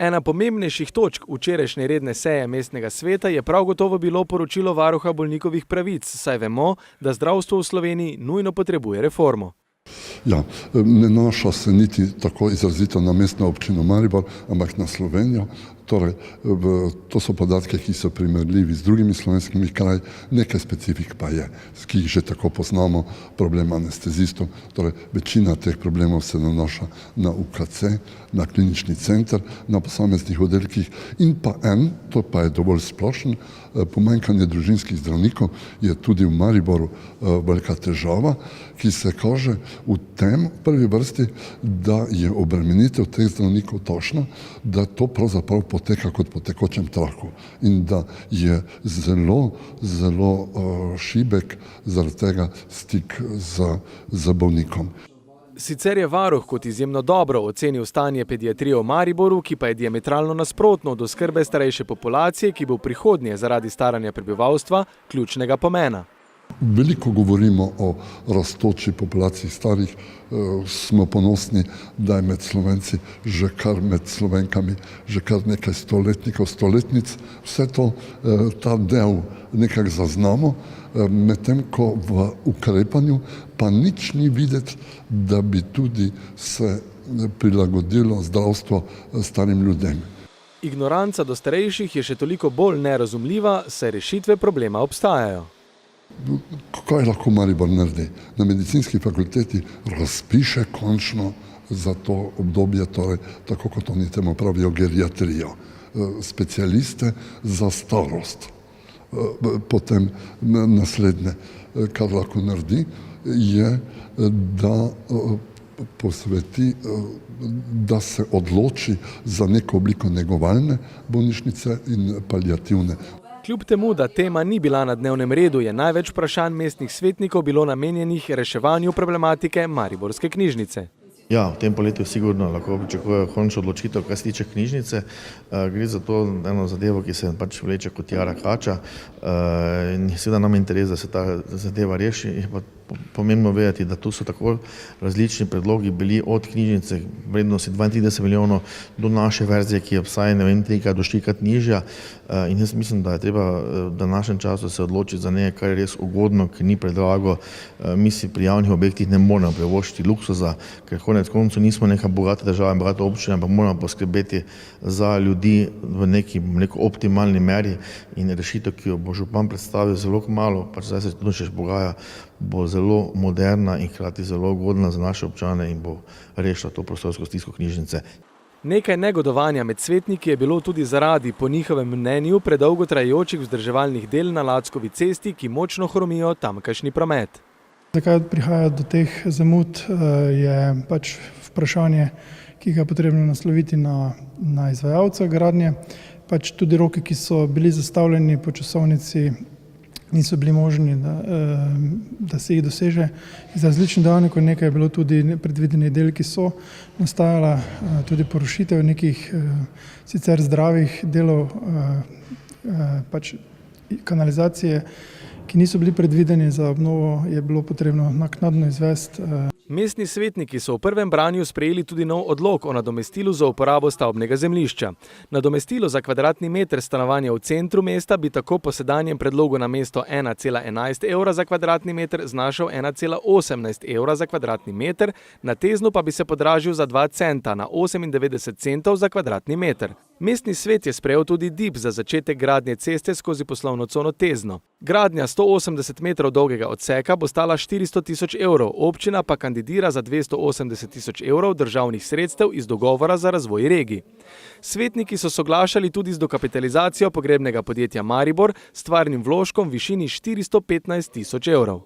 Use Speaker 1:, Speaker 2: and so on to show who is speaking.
Speaker 1: Ena pomembnejših točk včerajšnje redne seje mestnega sveta je prav gotovo bilo poročilo varuha bolnikovih pravic, saj vemo, da zdravstvo v Sloveniji nujno potrebuje reformo.
Speaker 2: Ja, ne nanaša se niti tako izrazito na mestno občino Maribor, ampak na Slovenijo. Torej, to so podatke, ki so primerljivi z drugimi slovenskimi kraji, nekaj specifik pa je, ki jih že tako poznamo, problem anestezistov. Torej, večina teh problemov se nanaša na UKC, na klinični center, na posameznih oddelkih in pa to pa je dovolj splošen, pomanjkanje družinskih zdravnikov je tudi v Mariboru velika težava, ki se kaže v tem prvi vrsti, da je obremenitev teh zdravnikov točna, da to pravzaprav poteka kot po tekočem traku in da je zelo šibek zaradi tega stik z bolnikom.
Speaker 1: Sicer je varuh kot izjemno dobro ocenil stanje pediatrije v Mariboru, ki pa je diametralno nasprotno od oskrbe starejše populacije, ki bo v prihodnje zaradi staranja prebivalstva ključnega pomena.
Speaker 2: Veliko govorimo o rastoči populaciji starih, smo ponosni, da je med Slovenci med Slovenkami že kar nekaj stoletnikov, stoletnic. Vse to, ta del nekako zaznamo, medtem ko v ukrepanju pa nič ni videti, da bi tudi se prilagodilo zdravstvo starim ljudem.
Speaker 1: Ignoranca do starejših je še toliko bolj nerazumljiva, saj rešitve problema obstajajo.
Speaker 2: Kaj lahko Maribor naredi? Na medicinski fakulteti razpiše končno za to obdobje, torej tako kot oni temu pravijo geriatrijo, specialiste za starost. Potem naslednje, kar lahko naredi, je, da posveti, da se odloči za neko obliko negovalne bolnišnice in paliativne.
Speaker 1: Kljub temu, da tema ni bila na dnevnem redu, je največ vprašanj mestnih svetnikov bilo namenjenih reševanju problematike Mariborske knjižnice.
Speaker 3: Ja, v tem poletju sigurno lahko pričakujejo končno odločitev, kar se tiče knjižnice. Gre za to eno zadevo, ki se pač vleče kot jara kača in seveda nam je interes, da se ta zadeva reši. Je pa pomembno vedeti, da tu so tako različni predlogi bili od knjižnice vrednosti 32 milijonov do naše verzije, ki je vsaj ne vem, 3 do 4 nižja. In jaz mislim, da je treba v današnjem času se odločiti za nekaj, kar je res ugodno, ker ni predrago. Mi si pri javnih objektih ne moramo privoščiti luksuza, ker konec koncev nismo neka bogata država in bogata občina, ampak moramo poskrbeti za ljudi v neki optimalni meri in rešitev, ki jo bo župan predstavil zelo malo, pač zdaj se tudi še pogaja, bo zelo moderna in hkrati zelo ugodna za naše občane in bo rešila to prostorsko stisko knjižnice.
Speaker 1: Nekaj negodovanja med svetniki je bilo tudi zaradi, po njihovem mnenju, predolgo trajajočih vzdrževalnih del na Lackovi cesti, ki močno hromijo tamkajšnji promet.
Speaker 4: Zakaj prihaja do teh zamud, je pač vprašanje, ki ga je potrebno nasloviti na izvajalca gradnje. Pač tudi roki, ki so bili zastavljeni po časovnici, niso bili možni, da se jih doseže. Iz različnih dejavnikov nekaj je bilo tudi nepredvidenih del, ki so nastajala, tudi porušitev nekih sicer zdravih delov pač kanalizacije, ki niso bili predvideni za obnovo, je bilo potrebno naknadno izvesti.
Speaker 1: Mestni svetniki so v prvem branju sprejeli tudi nov odlok o nadomestilu za uporabo stavbnega zemljišča. Nadomestilo za kvadratni meter stanovanja v centru mesta bi tako po sedanjem predlogu namesto 1,11 evra za kvadratni meter znašal 1,18 evra za kvadratni meter, na Teznu pa bi se podražil za 2 centa na 98 centov za kvadratni meter. Mestni svet je sprejel tudi DIP za začetek gradnje ceste skozi poslovno cono Tezno. Gradnja 180 metrov dolgega odseka bo stala 400 tisoč evrov, občina pa kandidira za 280 tisoč evrov državnih sredstev iz dogovora za razvoj regij. Svetniki so soglašali tudi z dokapitalizacijo pogrebnega podjetja Maribor s stvarnim vložkom v višini 415 tisoč evrov.